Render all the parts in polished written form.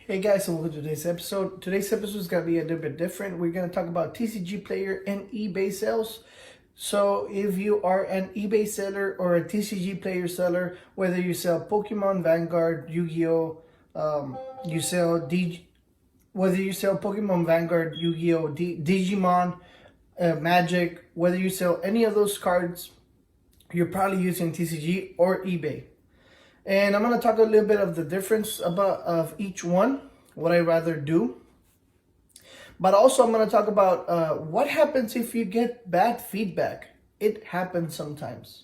Hey guys, and welcome to today's episode. Today's episode is going to be a little bit different. We're going to talk about TCG player and eBay sales. So if you are an eBay seller or a TCG player seller, whether you sell Pokemon, Vanguard, Yu-Gi-Oh, you sell whether you sell Pokemon, Vanguard, Yu-Gi-Oh, Digimon, Magic, whether you sell any of those cards, you're probably using TCG or eBay. And I'm going to talk a little bit of the difference of each one, what I rather do. But also I'm going to talk about what happens if you get bad feedback. It happens sometimes.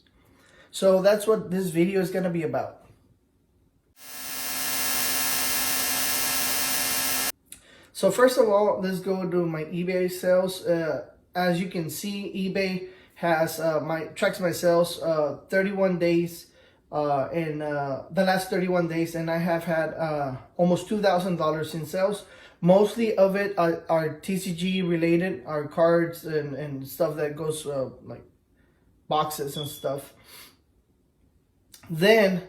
So that's what this video is going to be about. So first of all, let's go to my eBay sales. As you can see, eBay has tracks my sales 31 days. In the last 31 days, and I have had almost $2,000 in sales. Mostly of it are TCG related, are cards and stuff that goes like boxes and stuff. Then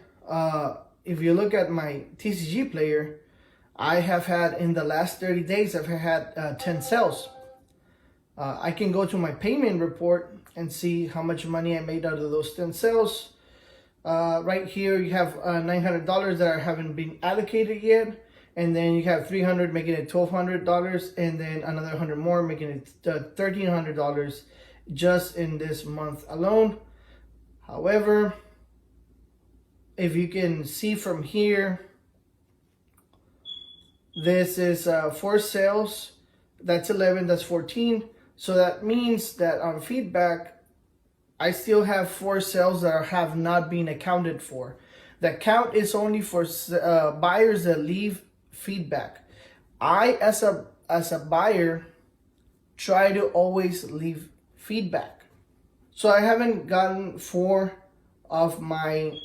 if you look at my TCG player, I have had in the last 30 days I've had 10 sales. I can go to my payment report and see how much money I made out of those 10 sales. Right here you have $900 that haven't been allocated yet, and then you have $300 making it $1,200, and then another 100 more making it $1,300 just in this month alone. However, if you can see from here, this is 4 sales, that's 11, that's 14. So that means that on feedback I still have 4 sales that have not been accounted for. The count is only for buyers that leave feedback. I, as a buyer, try to always leave feedback. So I haven't gotten 4 of my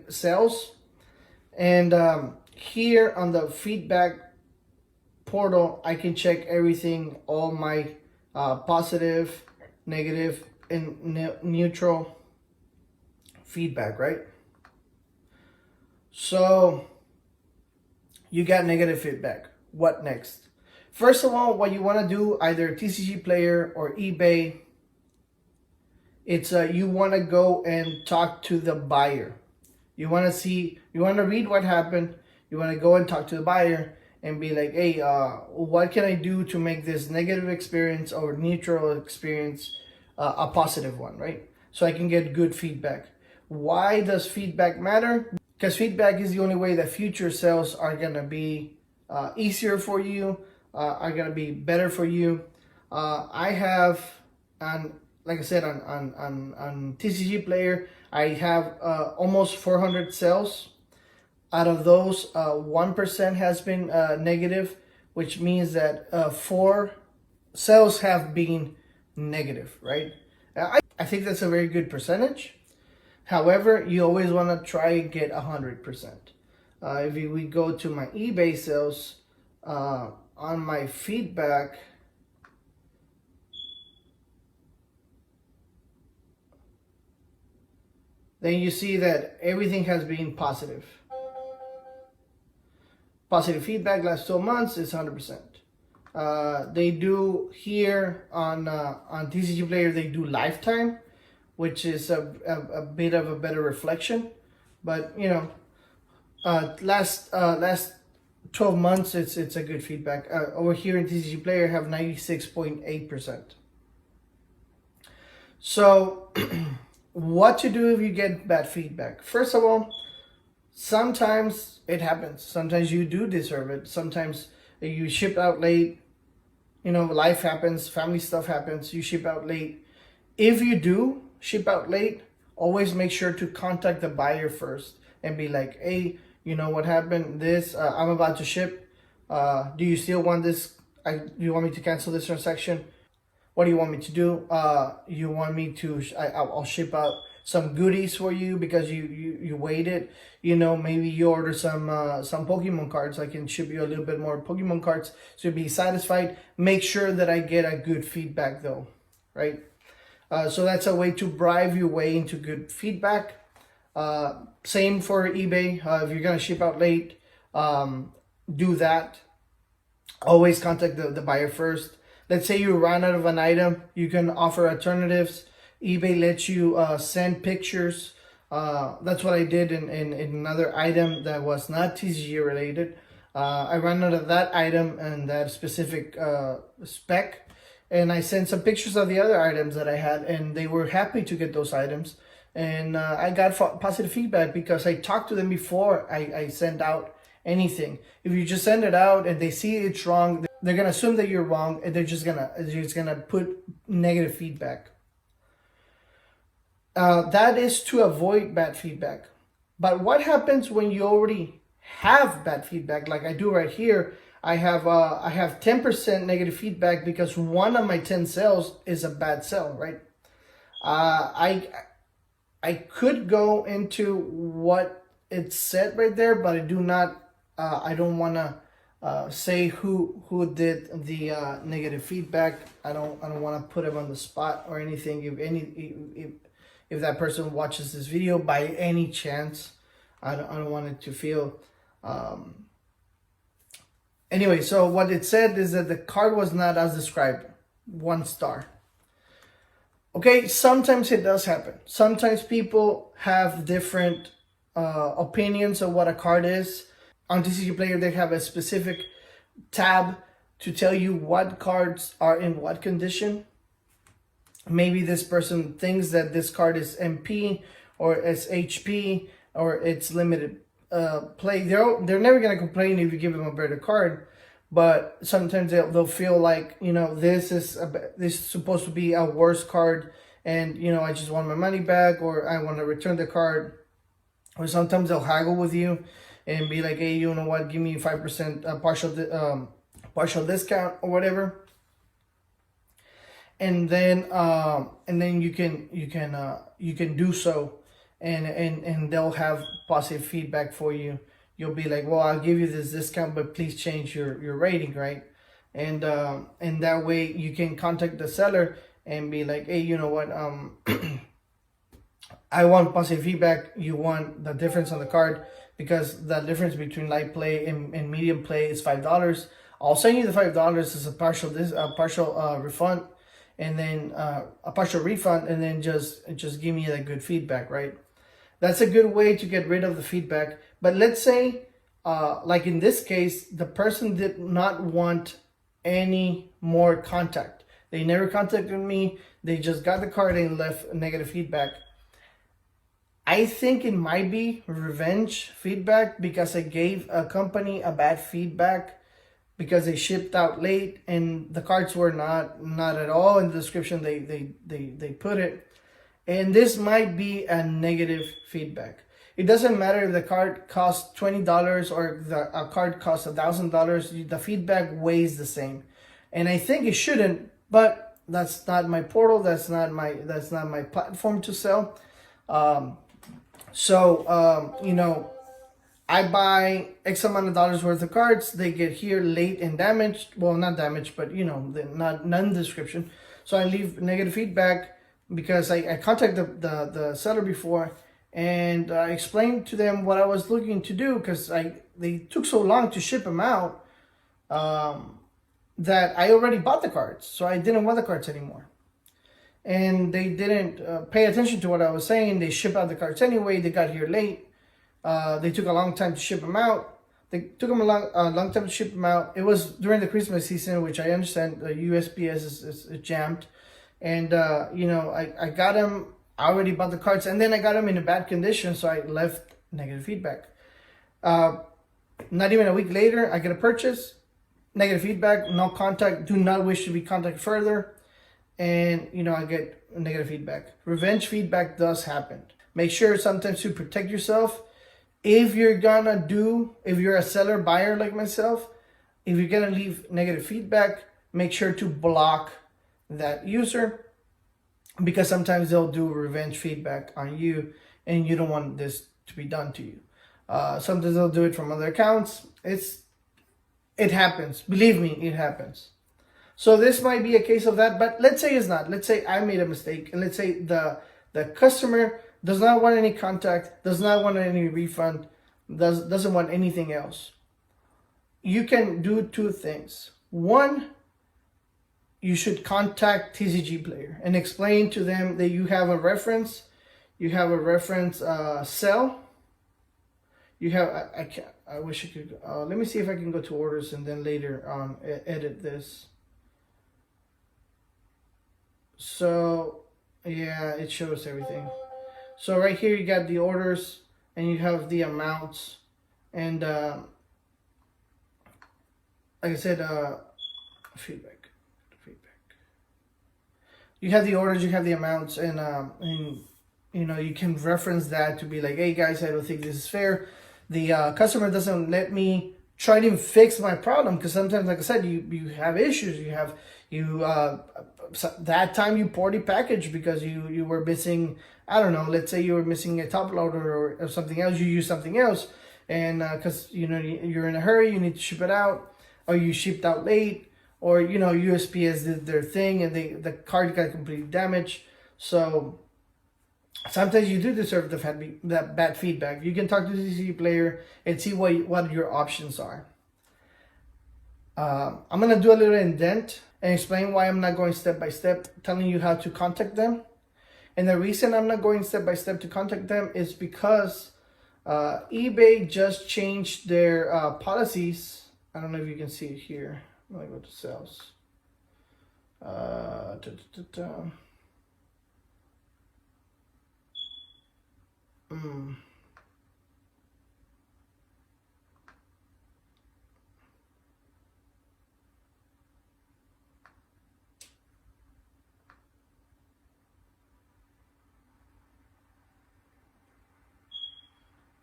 sales, and here on the feedback portal, I can check everything, all my positive, negative, and neutral feedback, right? So you got negative feedback. What next? First of all, what you want to do, either TCG player or eBay, it's you want to go and talk to the buyer. You want to read what happened. You want to go and talk to the buyer and be like, hey, what can I do to make this negative experience or neutral experience a positive one, right? So I can get good feedback. Why does feedback matter? Because feedback is the only way that future sales are going to be easier for you, are going to be better for you. I have, like I said, on TCG player, I have almost 400 sales. Out of those, 1% has been negative, which means that 4 sales have been negative, right? I think that's a very good percentage. However, you always want to try and get 100%. If we go to my eBay sales, on my feedback, then you see that everything has been positive. Positive feedback last 12 months is 100%. They do here on TCG player, they do lifetime, which is a bit of a better reflection. But you know, last 12 months, it's a good feedback. Over here in TCG player, have 96.8%. So what to do if you get bad feedback? First of all, sometimes it happens. Sometimes you do deserve it. Sometimes you ship out late. You know, life happens, family stuff happens, you ship out late. If you do ship out late, always make sure to contact the buyer first and be like, hey, you know what happened? I'm about to ship. Do you still want this? Do you want me to cancel this transaction? What do you want me to do? You want me to, I'll ship out some goodies for you because you waited. You know, maybe you order some Pokemon cards. I can ship you a little bit more Pokemon cards so you'll be satisfied. Make sure that I get a good feedback though, right? So that's a way to bribe your way into good feedback. Same for eBay. If you're gonna ship out late, do that. Always contact the buyer first. Let's say you run out of an item, you can offer alternatives. eBay lets you send pictures. That's what I did in another item that was not TCG related. I ran out of that item and that specific spec, and I sent some pictures of the other items that I had, and they were happy to get those items. And I got positive feedback because I talked to them before I sent out anything. If you just send it out and they see it's wrong, they're gonna assume that you're wrong, and they're just gonna put negative feedback. That is to avoid bad feedback. But what happens when you already have bad feedback, like I do right here? I have 10% negative feedback because one of my 10 sales is a bad sell, right? I could go into what it said right there, but I do not. I don't want to say who did the negative feedback. I don't want to put him on the spot or anything. If that person watches this video by any chance, I don't want it to feel. Anyway, so what it said is that the card was not as described. 1 star. Okay, sometimes it does happen. Sometimes people have different opinions of what a card is. On TCG Player, they have a specific tab to tell you what cards are in what condition. Maybe this person thinks that this card is MP or it's HP or it's limited play. They're never gonna complain if you give them a better card, but sometimes they'll feel like, you know, this is supposed to be a worse card, and you know, I just want my money back, or I want to return the card. Or sometimes they'll haggle with you and be like, hey, you know what, give me 5% partial discount or whatever. And then you can do so, and they'll have positive feedback for you. You'll be like, well, I'll give you this discount, but please change your rating, right? And that way you can contact the seller and be like, hey, you know what, I want positive feedback. You want the difference on the card, because the difference between light play and medium play is $5. I'll send you the $5 as a partial refund, and then a partial refund, and then just give me that good feedback, right? That's a good way to get rid of the feedback. But let's say, like in this case, the person did not want any more contact. They never contacted me. They just got the card and left negative feedback. I think it might be revenge feedback, because I gave a company a bad feedback because they shipped out late and the cards were not at all in the description they put it. And this might be a negative feedback. It doesn't matter if the card costs $20 or a card costs $1,000. The feedback weighs the same, and I think it shouldn't. But that's not my portal. That's not my platform to sell. You know, I buy X amount of dollars worth of cards. They get here late and damaged. Well, not damaged, but you know, not non-description. So I leave negative feedback because I contacted the seller before, and I explained to them what I was looking to do, because they took so long to ship them out that I already bought the cards, so I didn't want the cards anymore. And they didn't pay attention to what I was saying. They shipped out the cards anyway. They got here late. They took a long time to ship them out. They took them a long time to ship them out. It was during the Christmas season, which I understand the USPS is jammed. And, you know, I got them. I already bought the cards. And then I got them in a bad condition, so I left negative feedback. Not even a week later, I get a purchase. Negative feedback, no contact, do not wish to be contacted further. And, you know, I get negative feedback. Revenge feedback does happen. Make sure sometimes to protect yourself. If you're a seller buyer like myself, if you're gonna leave negative feedback, make sure to block that user, because sometimes they'll do revenge feedback on you and you don't want this to be done to you. Sometimes they'll do it from other accounts. It happens. Believe me, it happens. So this might be a case of that, but let's say it's not. Let's say I made a mistake, and let's say the customer does not want any contact, does not want any refund, doesn't want anything else. you can do two things. One, you should contact TCG Player and explain to them that you have a reference, cell. You have, I wish I could, let me see if I can go to orders and then later on edit this. So yeah, it shows everything. So right here you got the orders and you have the amounts, and like I said, feedback. You have the orders, you have the amounts, and you know, you can reference that to be like, hey guys, I don't think this is fair. The customer doesn't let me try to fix my problem, because sometimes, like I said, you have issues. That time you poorly packaged because you were missing, I don't know, let's say you were missing a top loader or something else. You use something else, and because you know you're in a hurry, you need to ship it out, or you shipped out late, or you know USPS did their thing and the card got completely damaged. So sometimes you do deserve that bad feedback. You can talk to the TCG Player and see what your options are. I'm gonna do a little indent and explain why I'm not going step by step, telling you how to contact them. And the reason I'm not going step by step to contact them is because eBay just changed their policies. I don't know if you can see it here. I'm gonna go to sales.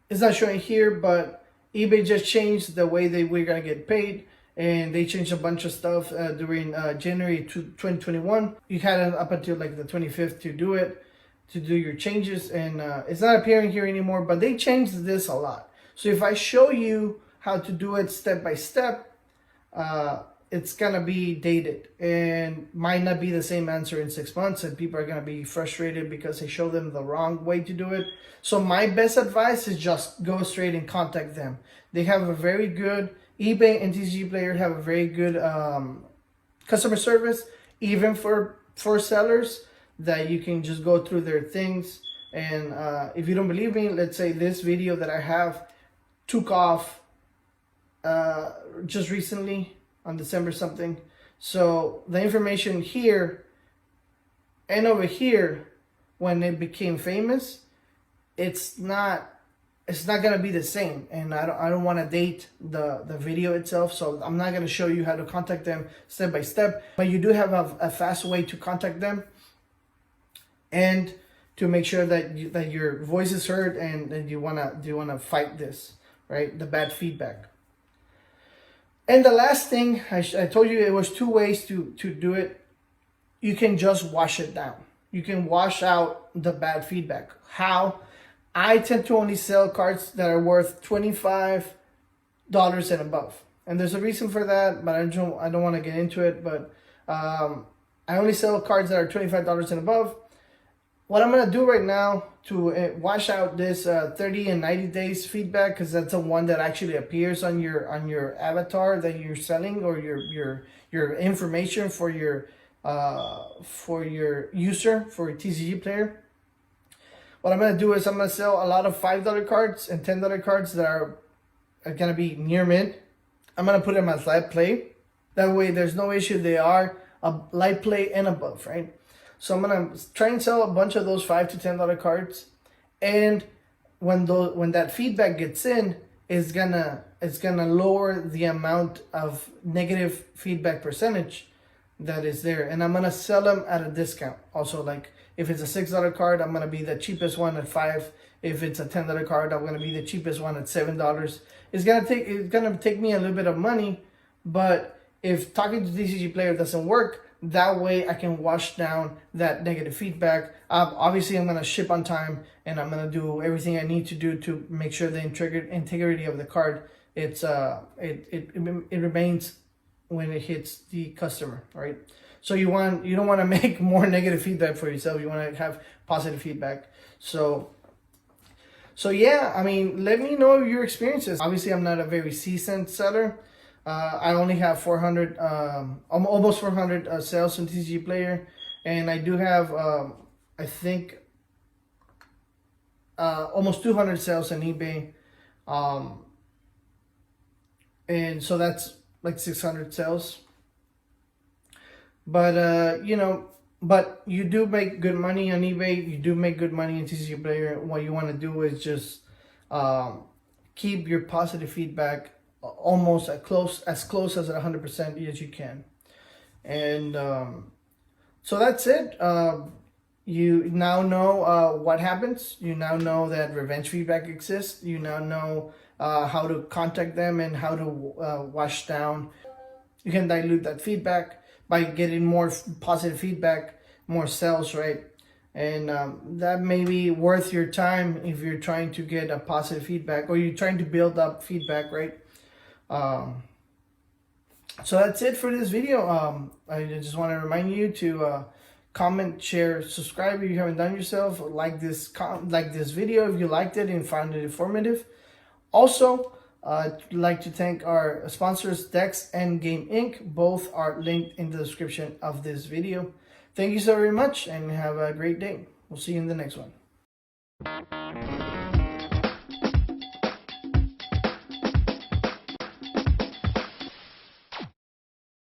It's not showing here, but eBay just changed the way that we're gonna get paid, and they changed a bunch of stuff during January 2021. You had it up until like the 25th to do it, to do your changes, and it's not appearing here anymore, but they changed this a lot. So if I show you how to do it step by step, it's gonna be dated and might not be the same answer in 6 months, and people are gonna be frustrated because I show them the wrong way to do it. So my best advice is just go straight and contact them. They have a very good, eBay and TCG Player have a very good customer service, even for sellers, that you can just go through their things. And if you don't believe me, let's say this video that I have took off just recently on December something. So the information here and over here, when it became famous, it's not gonna be the same. And I don't want to date the video itself, so I'm not gonna show you how to contact them step by step. But you do have a fast way to contact them, and to make sure that your voice is heard, and you wanna fight this, right? The bad feedback. And the last thing, I told you it was two ways to do it. You can just wash it down. You can wash out the bad feedback. How? I tend to only sell cards that are worth $25 and above. And there's a reason for that, but I don't want to get into it. But I only sell cards that are $25 and above. What I'm going to do right now to wash out this 30 and 90 days feedback, because that's the one that actually appears on your avatar that you're selling, or your information for your user, for a TCG Player. What I'm going to do is I'm going to sell a lot of $5 cards and $10 cards that are going to be near mint. I'm going to put them as light play. That way there's no issue. They are a light play and above, right? So I'm gonna try and sell a bunch of those $5 to $10 cards, and when that feedback gets in, it's gonna lower the amount of negative feedback percentage that is there, and I'm gonna sell them at a discount. Also, like if it's a $6 card, I'm gonna be the cheapest one at $5. If it's a $10 card, I'm gonna be the cheapest one at $7. It's gonna take me a little bit of money, but if talking to TCG Player doesn't work, that way I can wash down that negative feedback. Obviously, I'm going to ship on time, and I'm going to do everything I need to do to make sure the integrity of the card, it remains when it hits the customer, right? So you don't want to make more negative feedback for yourself. You want to have positive feedback. So yeah, I mean, let me know your experiences. Obviously, I'm not a very seasoned seller. I only have 400, almost 400 sales in TCG Player, and I do have, I think, almost 200 sales in eBay, um, and so that's like 600 sales. But but you do make good money on eBay. You do make good money in TCG Player. What you want to do is just um, keep your positive feedback almost as close as 100% as you can. And so that's it. You now know what happens. You now know that revenge feedback exists. You now know how to contact them and how to wash down. You can dilute that feedback by getting more positive feedback, more sales, right? And that may be worth your time if you're trying to get a positive feedback or you're trying to build up feedback, right? So that's it for this video. I just want to remind you to comment, share, subscribe if you haven't done yourself. Like this video if you liked it and found it informative. Also, I'd like to thank our sponsors, Dex and Game Inc. Both are linked in the description of this video. Thank you so very much and have a great day. We'll see you in the next one.